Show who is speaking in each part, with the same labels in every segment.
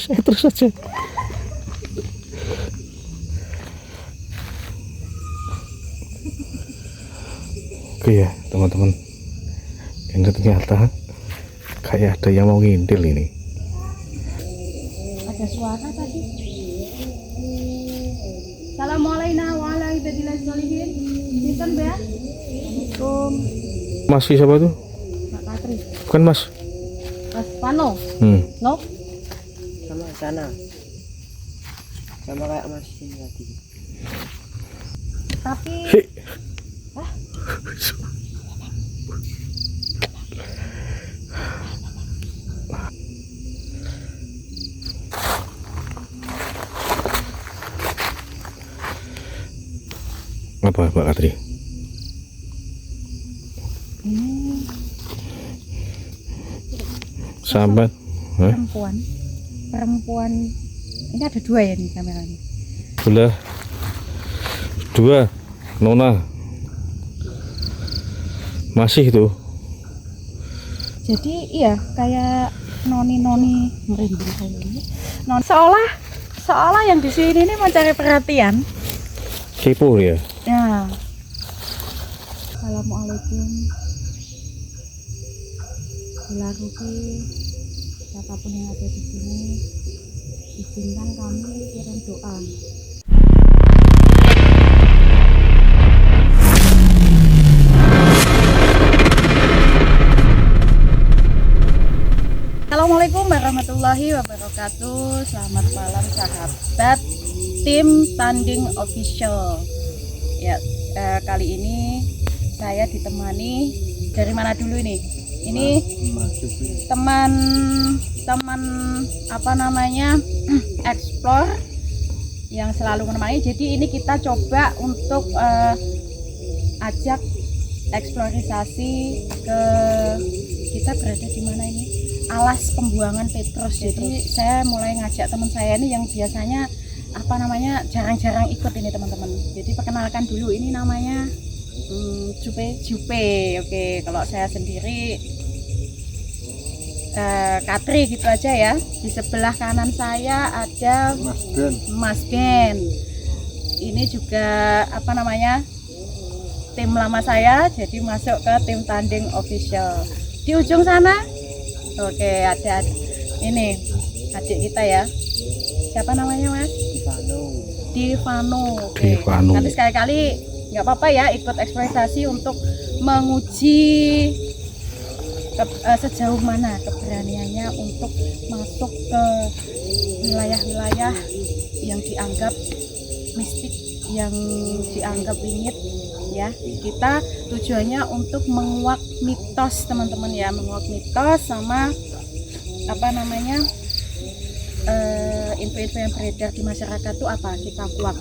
Speaker 1: terus aja. Oke ya teman-teman, ini ternyata kayak ada yang mau ngintil ini.
Speaker 2: Ada suara tadi. Assalamualaikum warahmatullahi wabarakatuh. Sinten, Mbak? Assalamualaikum.
Speaker 1: Mas siapa tuh?
Speaker 2: Mbak Katri.
Speaker 1: Bukan Mas.
Speaker 2: Mas Pano. No?
Speaker 3: Sama sana. Sama kayak Mas ini tadi.
Speaker 2: Tapi
Speaker 1: Hei.
Speaker 2: Hah?
Speaker 1: Apa Mbak Katri?
Speaker 2: Ini
Speaker 1: Sambat. Hah?
Speaker 2: perempuan ini ada dua ya nih kameranya.
Speaker 1: Belah. Dua. Nona. Masih tuh.
Speaker 2: Jadi iya kayak noni merinding kayak ini. Seolah yang di sini ini mencari perhatian.
Speaker 1: Kepo ya.
Speaker 2: Ya. Assalamualaikum. Bila Ruki, siapapun yang ada di sini, izinkan kami kirim doa. Assalamualaikum warahmatullahi wabarakatuh. Selamat malam sahabat tim Tanding Official. Ya, kali ini saya ditemani dari mana dulu ini? Ini teman apa namanya explore yang selalu menemani. Jadi ini kita coba untuk ajak eksplorisasi ke, kita berada di mana ini? Alas pembuangan Petrus. Jadi saya mulai ngajak teman saya ini yang biasanya apa namanya jarang-jarang ikut ini teman-teman. Jadi perkenalkan dulu, ini namanya Jupe. Oke, kalau saya sendiri Katri gitu aja ya. Di sebelah kanan saya ada Mas Ben. Ini juga apa namanya tim lama saya, jadi masuk ke tim Tanding Official. Di ujung sana oke ada ini adik kita ya. Siapa namanya Mas? Divano. Oke. Nanti sekali-kali nggak apa-apa ya ikut eksploitasi untuk menguji sejauh mana keberaniannya untuk masuk ke wilayah-wilayah yang dianggap mistik, yang dianggap wingit ya. Kita tujuannya untuk menguak mitos teman-teman ya, menguak mitos sama apa namanya info-info yang beredar di masyarakat itu apa kita kuak.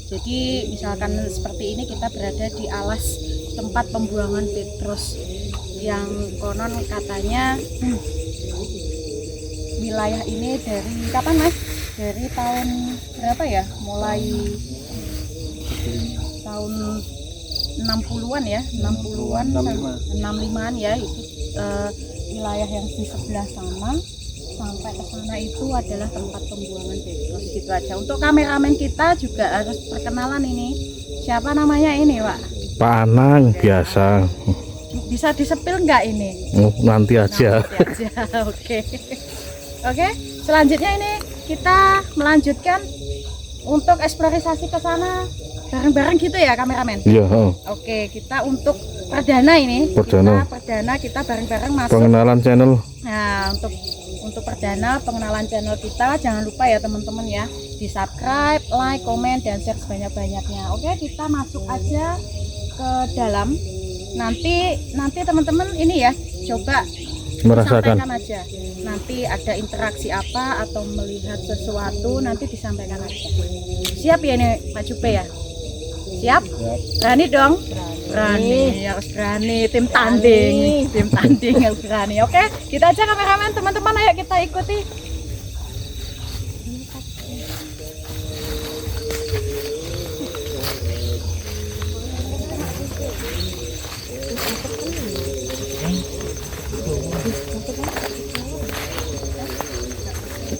Speaker 2: Jadi misalkan seperti ini kita berada di alas tempat pembuangan Petrus yang konon katanya wilayah ini dari kapan Mas? Dari tahun berapa ya? Mulai tahun 60-an ya, 60-an 65-an ya itu wilayah yang di sebelah sana. Sampai ke sana itu adalah tempat pembuangan Petrus gitu aja. Untuk kameramen kita juga harus perkenalan ini. Siapa namanya ini, Pak?
Speaker 1: Pak Anang biasa.
Speaker 2: Bisa disepil nggak ini?
Speaker 1: Nanti aja.
Speaker 2: Nanti aja. Oke. Oke, selanjutnya ini kita melanjutkan untuk eksplorisasi ke sana bareng-bareng gitu ya, kameramen?
Speaker 1: Iya,
Speaker 2: Oke, kita untuk perdana ini.
Speaker 1: Perdana.
Speaker 2: Kita bareng-bareng masuk.
Speaker 1: Pengenalan channel.
Speaker 2: Nah, untuk perdana pengenalan channel kita, jangan lupa ya teman-teman ya, di subscribe, like, komen, dan share sebanyak-banyaknya. Oke, kita masuk aja ke dalam. Nanti teman-teman ini ya, coba
Speaker 1: Merasakan.
Speaker 2: sampaikan aja. Nanti ada interaksi apa atau melihat sesuatu, nanti disampaikan aja. Siap ya ini Pak Jupe ya? Siap? Berani dong? Berani, harus berani. Tim tanding harus berani. Oke, kita aja kameramen, teman-teman, ayo kita ikuti.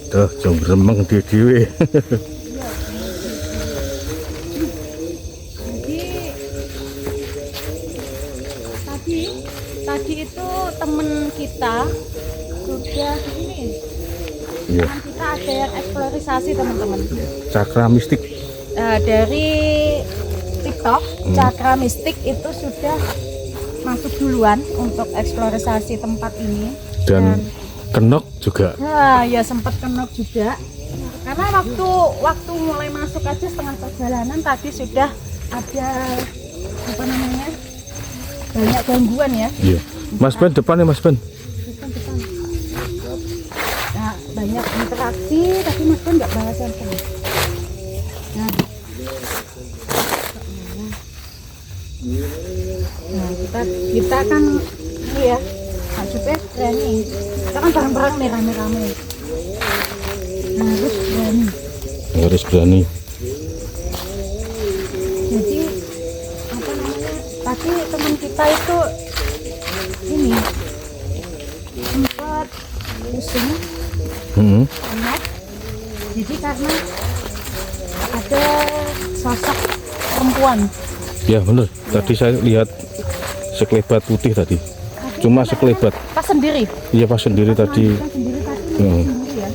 Speaker 1: Tuh, jonggremeng dhewe.
Speaker 2: Jadi tadi itu temen kita sudah ini.
Speaker 1: Iya.
Speaker 2: Teman kita ada yang eksplorisasi teman-teman.
Speaker 1: Cakra mistik.
Speaker 2: Dari TikTok, Cakra Mistik itu sudah masuk duluan untuk eksplorisasi tempat ini.
Speaker 1: Dan kenok juga.
Speaker 2: Nah, ya sempat kenok juga. Karena waktu mulai masuk aja setengah perjalanan tadi sudah ada apa namanya? Banyak gangguan ya.
Speaker 1: Iya. Mas Ben depan ya Mas Ben.
Speaker 2: Depan. Nah, banyak interaksi tapi Mas Ben nggak balas handphone. Nah, kita kan ini ya, maksudnya berani. Kita kan bareng-bareng nih rame-rame. Nah, harus berani.
Speaker 1: Harus berani.
Speaker 2: Jadi apa namanya? Tadi teman kita itu ini sempat pusing, enak. Jadi karena ada sosok perempuan.
Speaker 1: Ya bener. Tadi saya lihat sekelebat putih tadi. Cuma sekelebat.
Speaker 2: Pas sendiri.
Speaker 1: Iya pas sendiri tadi.
Speaker 2: Pas sendiri tadi.
Speaker 1: Hmm.
Speaker 2: Sendiri ya.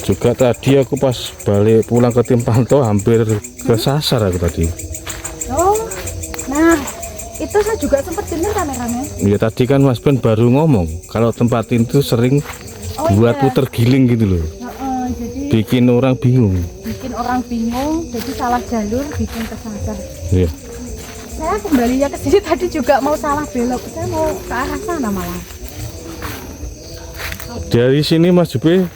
Speaker 1: Juga tadi aku pas balik pulang ke tim pantau hampir kesasar aku tadi.
Speaker 2: Oh, nah itu saya juga sempat dengar kameranya.
Speaker 1: Iya tadi kan Mas Ben baru ngomong kalau tempat itu sering buat
Speaker 2: iya.
Speaker 1: puter giling gitu loh.
Speaker 2: Jadi
Speaker 1: Bikin orang bingung.
Speaker 2: jadi salah jalur, bikin kesasar.
Speaker 1: Iya.
Speaker 2: Saya kembalinya ke sini tadi juga mau salah belok, saya mau ke arah sana malah.
Speaker 1: Dari sini Mbak Jupe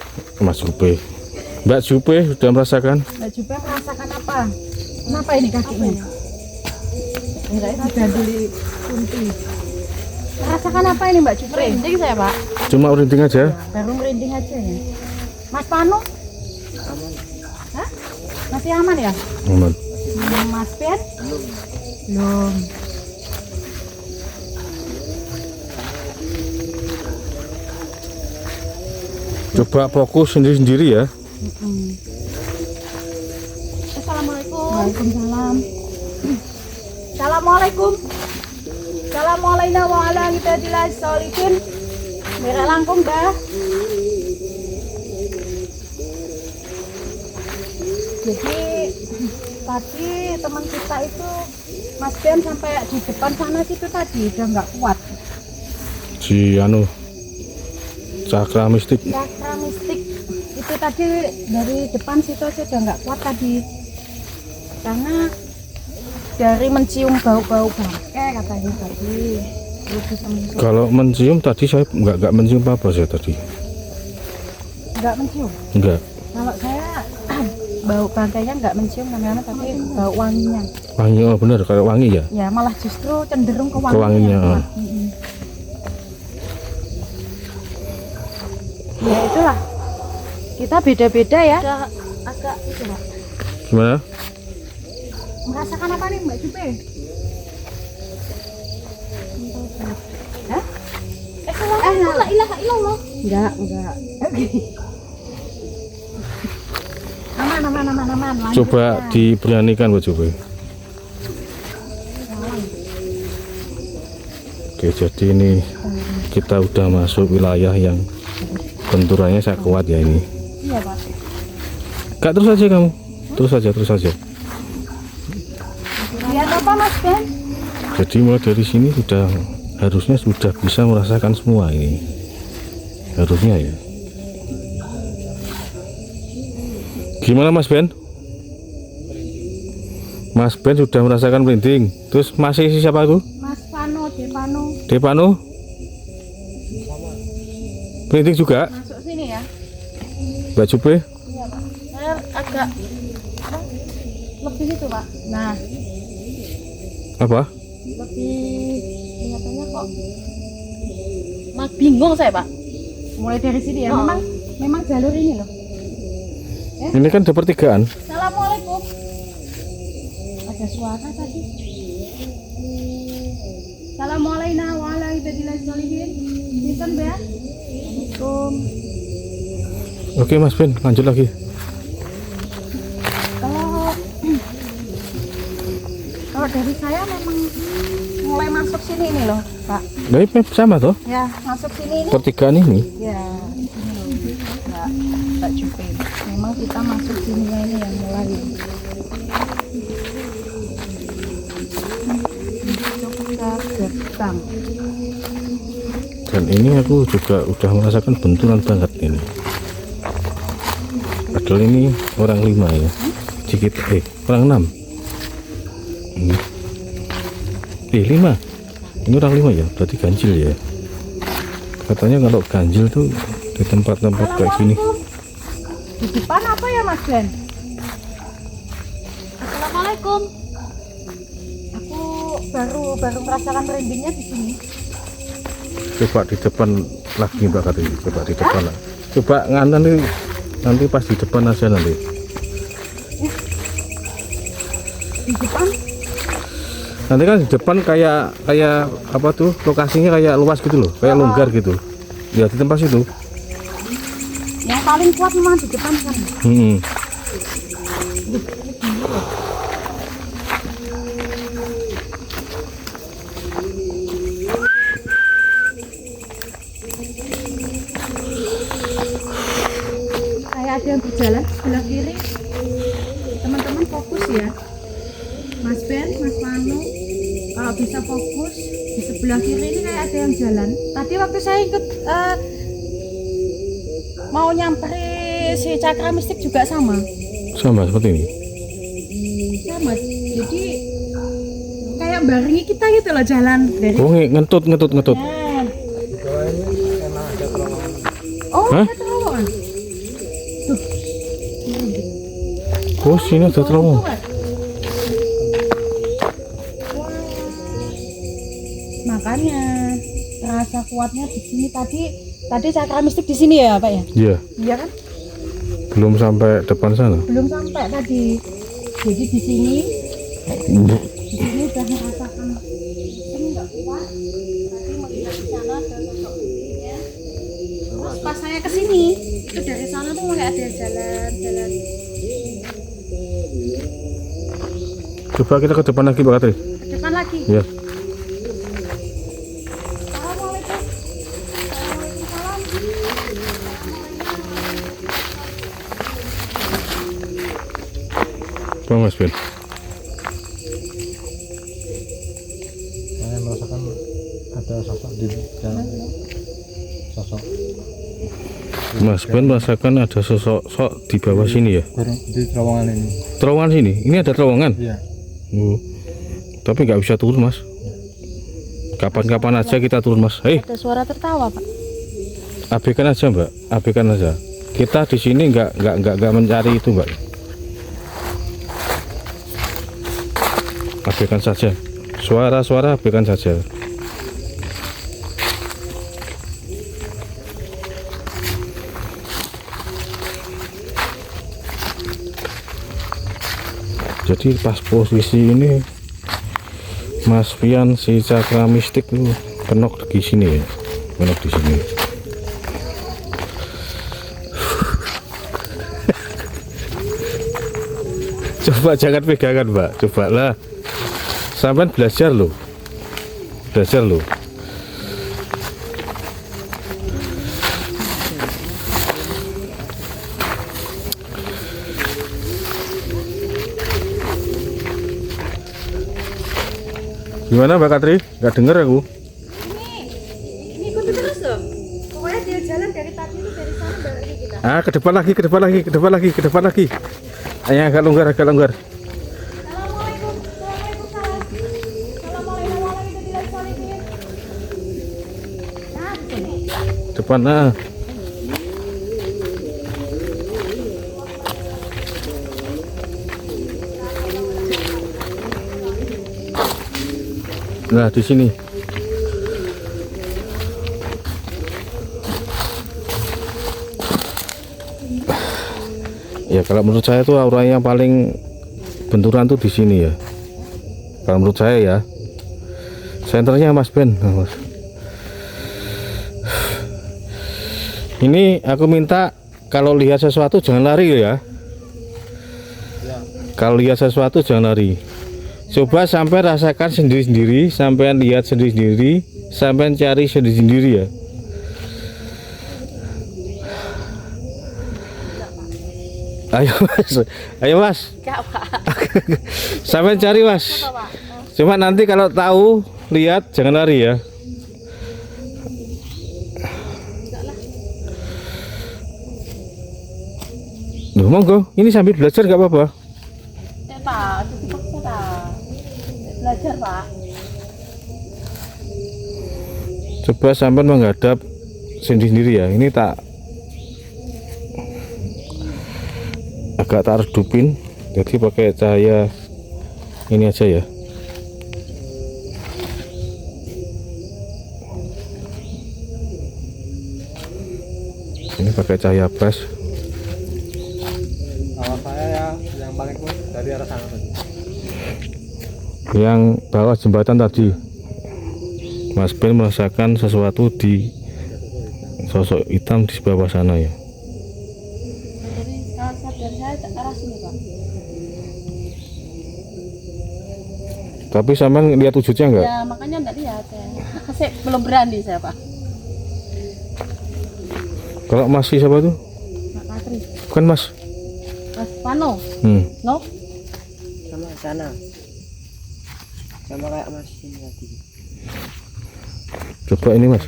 Speaker 1: sudah merasakan?
Speaker 2: Mbak Jupe merasakan apa? Kenapa ini kakinya? Enggak, diganduli kunti. Merasakan apa ini Mbak Jupe? Merinding saya Pak.
Speaker 1: Cuma merinding aja.
Speaker 2: Baru merinding aja ya. Mas Panu? Aman. Hah? Masih aman ya?
Speaker 1: Aman.
Speaker 2: Mas Ben? Belum.
Speaker 1: Coba fokus sendiri-sendiri ya.
Speaker 2: Assalamualaikum. Waalaikumsalam. Assalamualaikum. Assalamualaikum warahmatullahi wabarakatuh. Merah langkung dah. Jadi tadi teman kita itu Mas Ben sampai di depan sana situ tadi udah nggak kuat.
Speaker 1: Si Cakra Mistik.
Speaker 2: Cakra Mistik itu tadi dari depan situ aja udah nggak kuat tadi karena dari mencium bau-bau bangke katanya tadi.
Speaker 1: Kalau mencium tadi saya nggak mencium apa saya tadi.
Speaker 2: Nggak mencium?
Speaker 1: Enggak.
Speaker 2: Kalau saya bau bangkainya nggak mencium namanya, tapi bau wanginya.
Speaker 1: Wangi, oh benar kalau wangi ya.
Speaker 2: Ya malah justru cenderung ke wanginya.
Speaker 1: Wanginya.
Speaker 2: Ya itulah, kita beda-beda ya. Agak itu Pak.
Speaker 1: Gimana?
Speaker 2: Merasakan apa nih Mbak Jupe? Hah? La ilaha illallah. Enggak. Aman.
Speaker 1: Coba diberanikan Mbak Jupe. Oke, jadi ini kita udah masuk wilayah yang benturannya saya kuat ya ini.
Speaker 2: Iya Pak.
Speaker 1: Kak terus aja kamu. Terus aja.
Speaker 2: Lihat apa Mas Ben?
Speaker 1: Jadi mulai dari sini harusnya sudah bisa merasakan semua ini. Harusnya ya. Gimana Mas Ben? Mas Ben sudah merasakan merinding. Terus masih siapa itu?
Speaker 2: Mas Pano, Depano.
Speaker 1: Depano? Merinding juga?
Speaker 2: Masuk sini ya.
Speaker 1: Mbak Jupe?
Speaker 2: Iya Pak. Saya agak lebih itu Pak. Nah,
Speaker 1: Apa?
Speaker 2: lebih kelihatannya kok bingung saya Pak. Mulai dari sini ya. Memang jalur ini loh.
Speaker 1: Ini kan ada pertigaan.
Speaker 2: Assalamualaikum. Ada suara tadi. Assalamualaikum Pinten, Mbak? Assalamualaikum.
Speaker 1: Oke Mas Ben, lanjut lagi.
Speaker 2: Kalau dari saya memang mulai masuk sini ini loh, Pak.
Speaker 1: Nah, ini sama toh?
Speaker 2: Ya, masuk sini ini.
Speaker 1: Pertigaan ini.
Speaker 2: Ya, ini loh, Mbak Jupe. Memang kita masuk sini ini yang mulai. Gerbang.
Speaker 1: Dan ini aku juga udah merasakan benturan banget ini. Padahal ini orang 5 ya. Sedikit orang 6. 5. Ini orang 5 ya, berarti ganjil ya. Katanya kalau ganjil tuh di tempat-tempat kayak gini.
Speaker 2: Di depan apa ya Mas Ben? Assalamualaikum. Aku baru merasakan merindingnya di sini.
Speaker 1: Coba di depan lagi Mbak Katri, coba di depan lah. Coba nganten nanti pas di depan aja nanti.
Speaker 2: Di depan?
Speaker 1: Nanti kan di depan kayak apa tuh, lokasinya kayak luas gitu loh, kayak longgar gitu. Ya di tempat situ.
Speaker 2: Yang paling kuat memang di depan kan. Kayak ada yang berjalan sebelah kiri. Teman-teman fokus ya. Mas Ben, Mas Manu, kalau bisa fokus di sebelah kiri ini kayak ada yang jalan. Tadi waktu saya ikut mau nyamperin si cakra mistik juga sama.
Speaker 1: Sama seperti ini.
Speaker 2: Sama. Jadi kayak barengi kita gitu loh jalan dari.
Speaker 1: Oh, ngentut.
Speaker 2: Nah. Oh,
Speaker 1: Hah?
Speaker 2: ada terowongan. Tuh.
Speaker 1: Oh, sini ada terowongan.
Speaker 2: Makanya rasa kuatnya di sini tadi cakra mistik di sini ya Pak ya?
Speaker 1: Iya.
Speaker 2: Iya kan?
Speaker 1: Belum sampai depan sana.
Speaker 2: Belum sampai tadi. Jadi di sini udah merasakan ini nggak kuat. Tadi melihat di sana ada sosok putihnya. Terus pas saya kesini itu dari sana tuh mulai ada jalan.
Speaker 1: Coba kita ke depan lagi Mbak Katri.
Speaker 2: Ke depan lagi.
Speaker 1: Ya. Bang Mas Ben.
Speaker 4: Saya merasakan ada sosok di dalam sosok
Speaker 1: Mas Ben merasakan ada sosok di bawah sini ya.
Speaker 4: di terowongan ini.
Speaker 1: Terowongan sini. Ini ada terowongan.
Speaker 4: Iya.
Speaker 1: Oh. Tapi nggak bisa turun Mas. Kapan-kapan aja kita turun Mas. Hei,
Speaker 2: Ada suara tertawa Pak.
Speaker 1: abaikan aja Mbak. Abaikan aja. Kita di sini nggak mencari itu Mbak. Abaikan saja. Suara-suara abaikan saja. Jadi pas posisi ini Mas Pian si cakra mistik tuh kenok di sini ya. Kenok di sini. Coba jangan pegangan Mbak. Coba lah. Sampai belajar loh. Gimana Mbak Katri? Gak denger aku.
Speaker 2: Ini ikuti terus loh. Pokoknya dia jalan dari tadi itu dari sana barengi kita.
Speaker 1: Ah, ke depan lagi. Ayo agak longgar.
Speaker 2: Assalamualaikum. Assalamualaikum warahmatullahi wabarakatuh. Nah, di sini.
Speaker 1: Depan nah. Nah, di sini. Ya kalau menurut saya tuh aura yang paling benturan tuh di sini ya. Kalau menurut saya ya. Senternya Mas Ben. Nah, Mas. Ini aku minta kalau lihat sesuatu jangan lari ya. Kalau lihat sesuatu jangan lari. Coba sampai rasakan sendiri-sendiri, sampai lihat sendiri-sendiri, sampai cari sendiri-sendiri ya. Ayo mas, ayo mas. Sampai cari mas. Cuma nanti kalau tahu lihat jangan lari ya. Loh, monggo, ini sambil belajar nggak apa-apa.
Speaker 2: Pak, dipaksa tak? Belajar Pak.
Speaker 1: Coba sampai menghadap sendiri-sendiri ya. Ini tak agak tak redupin, jadi pakai cahaya ini aja ya. Ini pakai cahaya flash.
Speaker 4: Kalau saya ya yang paling kuat dari arah sana tadi.
Speaker 1: Yang bawah jembatan tadi, Mas Ben merasakan sesuatu di sosok hitam di bawah sana ya.
Speaker 2: Jadi kalau sadar saya ke arah sini Pak.
Speaker 1: Tapi sampean lihat wujudnya enggak?
Speaker 2: Ya makanya enggak lihat ya. Masih belum berani saya Pak.
Speaker 1: Kalau masih siapa tuh?
Speaker 2: Mak Katri.
Speaker 1: Bukan Mas.
Speaker 2: Mas Pano. No?
Speaker 3: Sama sana. Sama kayak Mas ini tadi.
Speaker 1: Coba ini Mas.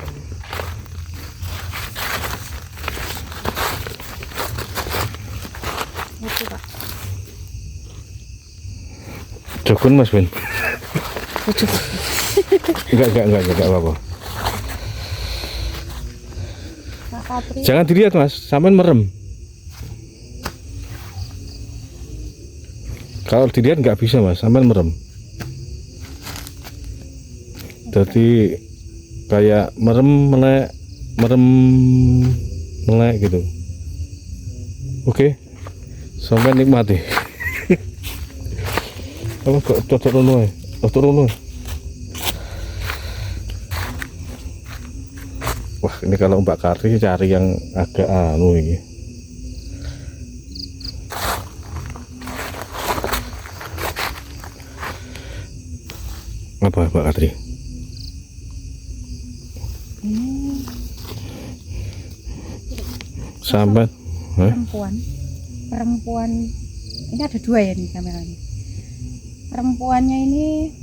Speaker 2: Itu Pak.
Speaker 1: Jogun Mas Ben. Enggak apa-apa.
Speaker 2: Mak Katri.
Speaker 1: Jangan dilihat Mas, sampean merem. Kalau dilihat nggak bisa Mas, sampean merem. Jadi kayak merem melek gitu. Oke, sampai nikmati. Apa kok cocok rono ya? Cocok rono. Wah, ini kalau Mbak Karti cari yang agak anu ini. Apa Mbak Katri? Sambat
Speaker 2: Perempuan ini ada dua ya nih kameranya. Perempuannya ini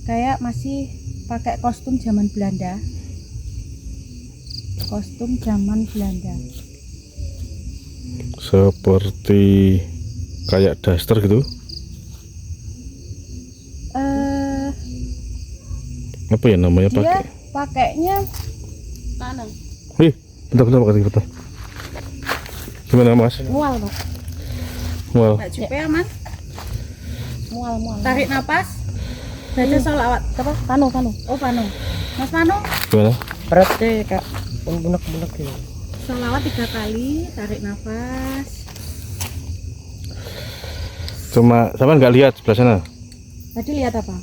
Speaker 2: kayak masih pakai kostum zaman Belanda. Kostum zaman Belanda.
Speaker 1: Seperti kayak daster gitu. Apa ya namanya
Speaker 2: Dia
Speaker 1: pakai?
Speaker 2: pakainya tanam.
Speaker 1: Wih, bentar Pak Katri, bentar. Gimana Mas?
Speaker 2: Mual Pak.
Speaker 1: Mual.
Speaker 2: Mbak Jupe aman. Mual. Tarik napas. Baca sholawat. Apa? Pano. Oh Pano. Mas Pano.
Speaker 1: Gimana?
Speaker 3: Perutnya kak bunek-bunek gitu.
Speaker 2: Sholawat 3 kali. Tarik napas.
Speaker 1: Cuma sama nggak lihat sebelah sana.
Speaker 2: Tadi lihat apa?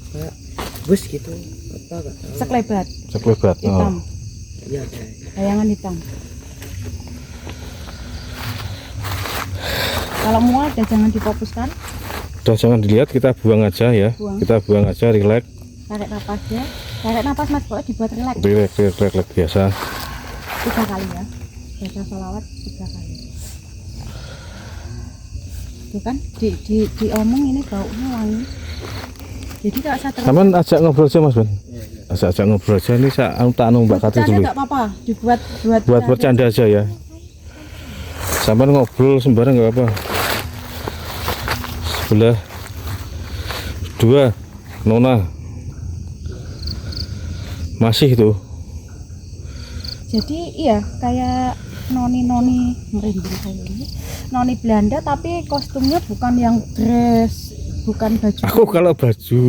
Speaker 3: Kayak bus gitu. Apa gak tahu.
Speaker 2: Sekelebat.
Speaker 1: Sekelebat.
Speaker 2: Hitam.
Speaker 3: Iya kayak.
Speaker 2: Bayangan hitam. Kalau mual udah jangan difokuskan.
Speaker 1: Udah jangan dilihat, kita buang aja ya.
Speaker 2: Buang.
Speaker 1: Kita buang aja, relax.
Speaker 2: Tarik napas ya. Tarik napas Mas, pokoknya dibuat relax.
Speaker 1: Relax biasa.
Speaker 2: 3 kali ya. Baca sholawat 3 kali. Tuh kan diomong ini baunya wangi. Jadi kalau saya terus
Speaker 1: Taman ajak ngobrol aja Mas Ben. Ajak ngobrol aja ini saya tak anu Mbak Katri dulu.
Speaker 2: enggak apa-apa, dibuat
Speaker 1: Buat bercanda aja ya. Sampai ngobrol sembarang nggak apa. Sebelah 2 Nona masih itu.
Speaker 2: Jadi iya kayak noni merinding saya ini. Noni Belanda tapi kostumnya bukan yang dress, bukan baju.
Speaker 1: Aku kalau baju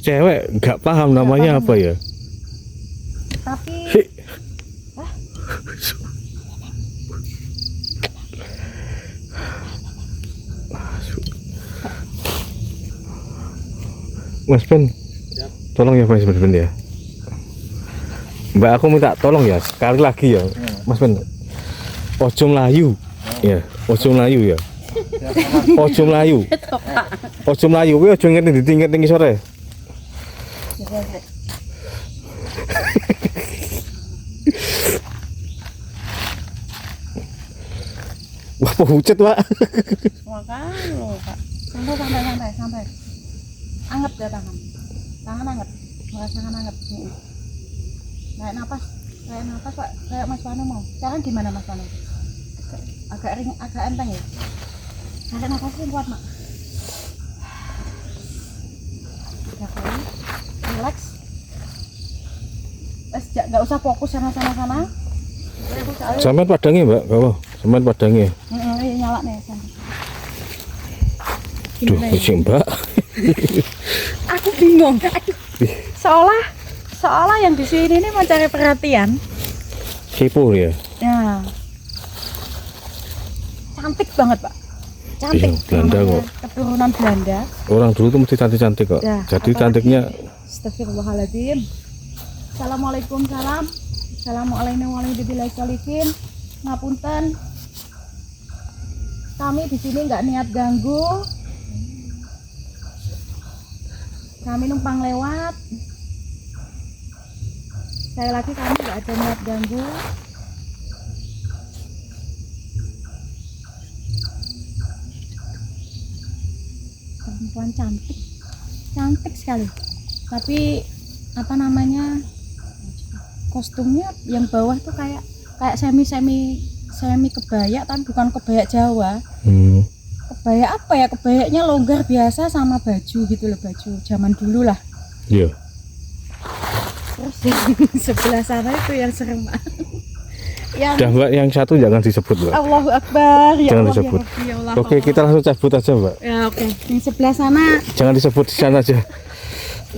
Speaker 1: cewek nggak paham namanya
Speaker 2: paham.
Speaker 1: apa ya.
Speaker 2: Tapi
Speaker 1: Hi. Mas Ben, tolong ya Mas Ben ya. Mbak, aku minta tolong ya sekali lagi ya, Mas Ben. Ojo melayu, ya. Ojo melayu ya. Ojo melayu. Ojo melayu. Kowe ojo ngerti tinggi sore. Wah, pucet, Pak.
Speaker 2: Makanya loh, Kak. Santai. Anget ya tangan. Tangan anget. Merasakan anget. Kayak napas, Pak. Kayak Mas Wano mau. Sekarang gimana Mas Wano? Agak enteng ya. Tarik nafasnya kuat, Mak. 3 kali. Relax. Nggak usah fokus sana.
Speaker 1: Sampean padangnya, Mbak. Bawah. Sampean padangnya.
Speaker 2: Iya, nyala nih.
Speaker 1: Duh, kucing, Mbak.
Speaker 2: Aku bingung. Seolah yang di sini ini mencari perhatian.
Speaker 1: Kepo ya.
Speaker 2: Ya. Cantik banget, Pak. Cantik.
Speaker 1: Iya, Belanda
Speaker 2: namanya
Speaker 1: kok.
Speaker 2: Keturunan Belanda.
Speaker 1: Orang dulu tuh mesti cantik-cantik kok.
Speaker 2: Ya,
Speaker 1: Jadi
Speaker 2: apalagi-
Speaker 1: cantiknya
Speaker 2: Astagfirullahaladzim. Assalamualaikum, salam. Assalamualaikum warahmatullahi wabarakatuh. Ngapunten. Kami di sini nggak niat ganggu. Kami numpang lewat. Sekali lagi kami nggak ada niat ganggu. Perempuan cantik sekali. Tapi apa namanya, kostumnya yang bawah tuh kayak semi kebaya, tapi bukan kebaya Jawa. Kebaya apa ya? Kebayanya longgar biasa sama baju gitu loh, baju zaman dulu lah.
Speaker 1: iya.
Speaker 2: Terus yang sebelah sana itu yang serem. Yang
Speaker 1: Udah, Mbak, yang satu jangan disebut, Mbak.
Speaker 2: Allahu Akbar, ya
Speaker 1: Jangan
Speaker 2: Allah,
Speaker 1: disebut.
Speaker 2: ya Rabbi, ya Allah.
Speaker 1: Oke, kita langsung cabut aja, Mbak.
Speaker 2: Ya oke. Yang sebelah sana
Speaker 1: Jangan disebut di sana aja.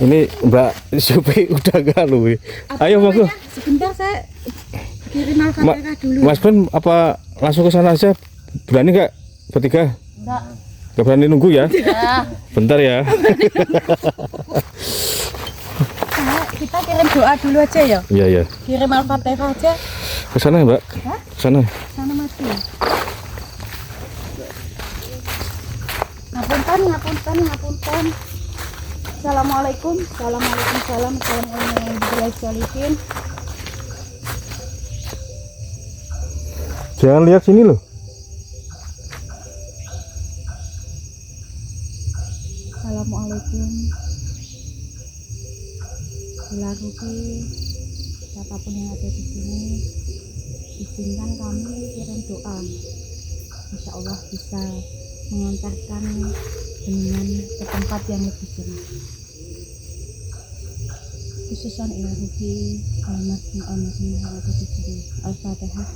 Speaker 1: Ini Mbak Supi udah gak lu.
Speaker 2: apa
Speaker 1: Ayo, Mbak.
Speaker 2: namanya? Sebentar saya kirim Al-Fatihah dulu.
Speaker 1: Mas Ben, apa langsung ke sana aja? Berani nggak bertiga?
Speaker 2: Enggak.
Speaker 1: Gak berani nunggu ya?
Speaker 2: Ya.
Speaker 1: Bentar ya.
Speaker 2: Kita kirim doa dulu aja ya.
Speaker 1: Iya, iya.
Speaker 2: Kirim Al-Fatihah aja.
Speaker 1: Ke sana, Mbak.
Speaker 2: Hah?
Speaker 1: Ke sana.
Speaker 2: Sana mati. Ngapunten. Assalamualaikum. Salam. Assalamualaikum warahmatullahi wabarakatuh.
Speaker 1: Jangan lihat sini loh.
Speaker 2: Assalamualaikum. Bila Ruki, siapapun yang ada di sini, izinkan kami kirim doa. Insya Allah bisa mengantarkan dengan ke tempat yang lebih cerah. Khususan ila Ruki, almarhum yang ada di sini. Al-Fatihah.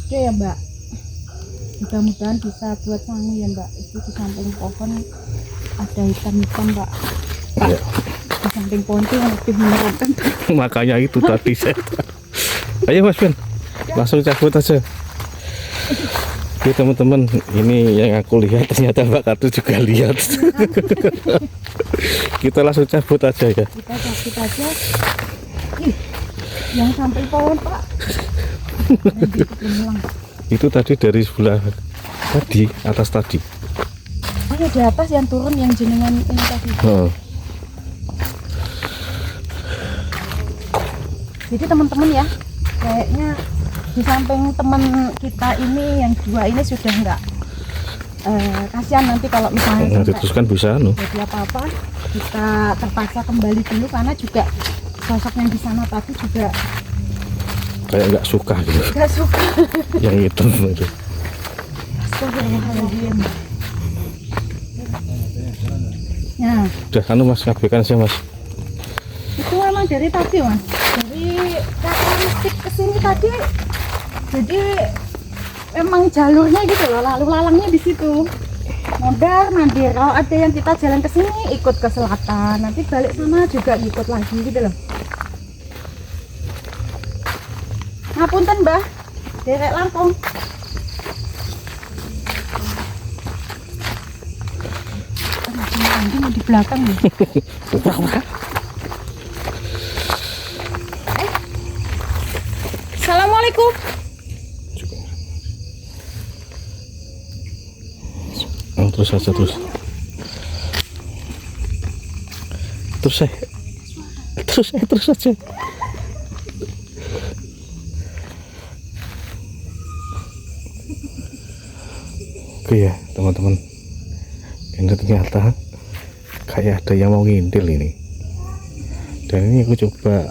Speaker 2: Oke ya Mbak, mudah-mudahan bisa buat sangu ya Mbak. Itu di samping pohon ada hitam-hitam Mbak.
Speaker 1: Ya.
Speaker 2: Di samping pohon itu yang lebih menyeramkan.
Speaker 1: Makanya itu tadi saya. Ayo Mas Ben, langsung cabut aja. Oke teman-teman, ini yang aku lihat ternyata Mbak Kartu juga lihat. Kita langsung cabut aja ya.
Speaker 2: Kita cabut aja. Ih, yang samping pohon Pak.
Speaker 1: Itu tadi dari sebelah tadi, atas tadi.
Speaker 2: Oh ya di atas yang turun yang jenengan ini tadi. Jadi teman-teman ya, kayaknya di samping teman kita ini yang dua ini sudah enggak kasihan nanti kalau misalnya sampai
Speaker 1: Terus kan bisa
Speaker 2: jadi apa-apa, kita terpaksa kembali dulu karena juga sosok yang di sana tadi juga
Speaker 1: kayak nggak suka gitu.
Speaker 2: nggak suka.
Speaker 1: Yang hitam itu.
Speaker 2: Astagfirullahaladzim. Nah,
Speaker 1: Udah Mas, ngabaikan aja Mas.
Speaker 2: itu memang dari tadi Mas, dari karakteristik kesini tadi, jadi memang jalurnya gitu loh, lalu lalangnya di situ. Mondar mandir, kalau ada yang kita jalan ke sini ikut ke selatan, nanti balik sana juga ikut lagi gitu loh. Ngapunten, Mbah. Derek langkung. Anjing di belakang nih. Assalamualaikum.
Speaker 1: Terus saja terus. Terus saja. Oke ya teman-teman, ini ternyata kayak ada yang mau ngintil ini, dan ini aku coba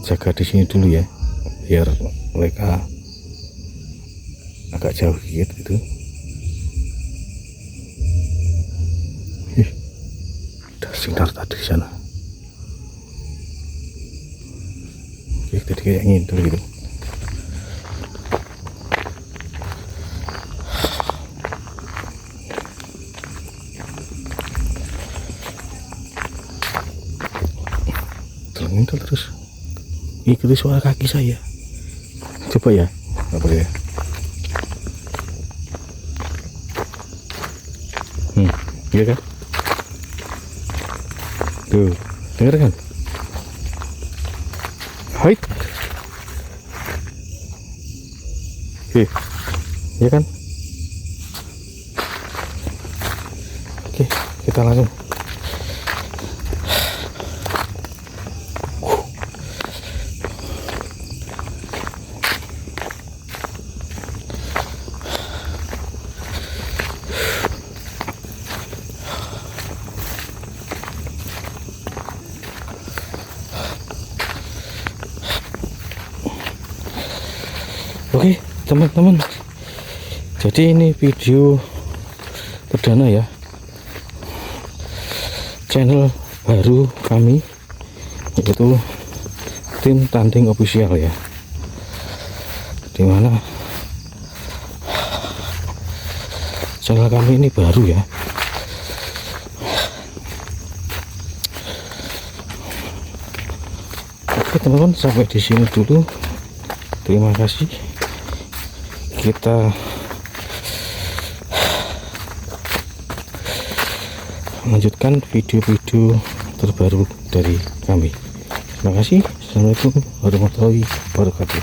Speaker 1: jaga di sini dulu ya, biar mereka agak jauh gitu. Ada sinar tadi di sana. Oke, tadi kayak ngintil gitu. Ngintil terus, ikuti suara kaki saya. Coba ya, apa ya? Iya kan? Tuh, dengar kan? Hai. Oke, iya kan? Oke, kita langsung. Oke teman-teman, jadi ini video perdana ya, channel baru kami, yaitu Tim Tanding Official ya, dimana channel kami ini baru ya. Oke teman-teman, sampai di sini dulu, terima kasih. Kita melanjutkan video-video terbaru dari kami. Terima kasih. Assalamualaikum warahmatullahi wabarakatuh.